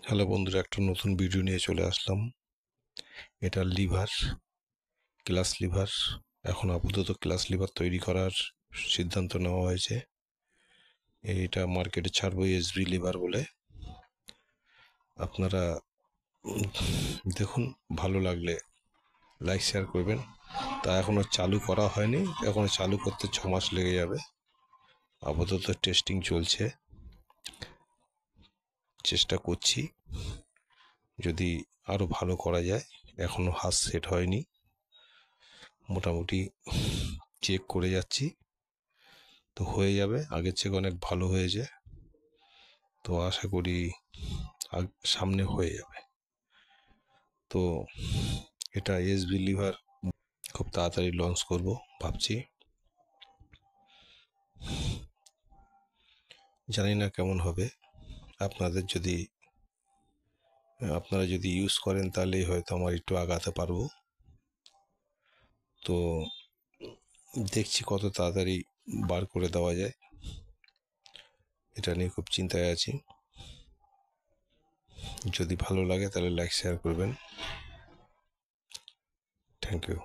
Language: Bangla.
হ্যালো বন্ধুরা, একটা নতুন ভিডিও নিয়ে চলে আসলাম। এটা লিভার, ক্লাস লিভার। এখন আপাতত ক্লাস লিভার তৈরি করার সিদ্ধান্ত নেওয়া হয়েছে। এটা মার্কেটে ছাড়বো এসবি লিভার বলে। আপনারা দেখুন, ভালো লাগলে লাইক শেয়ার করবেন। তা এখনও চালু করা হয়নি, এখনও চালু করতে 6 মাস লেগে যাবে। আপাতত টেস্টিং চলছে, চেষ্টা করছি যদি আরও ভালো করা যায়। এখনও হাত সেট হয়নি, মোটামুটি চেক করে যাচ্ছি। তো হয়ে যাবে, আগের থেকে অনেক ভালো হয়েছে। তো আশা করি সামনে হয়ে যাবে। তো এটা এসবি লিভার খুব তাড়াতাড়ি লঞ্চ করব ভাবছি। জানি না কেমন হবে। আপনারা যদি ইউজ করেন তাহলেই হয়তো আমার একটু আগাতে পারবো। তো দেখছি কত তাড়াতাড়ি বার করে দেওয়া যায়, এটা নিয়ে খুব চিন্তায় আছি। যদি ভালো লাগে তাহলে লাইক শেয়ার করবেন। Thank you.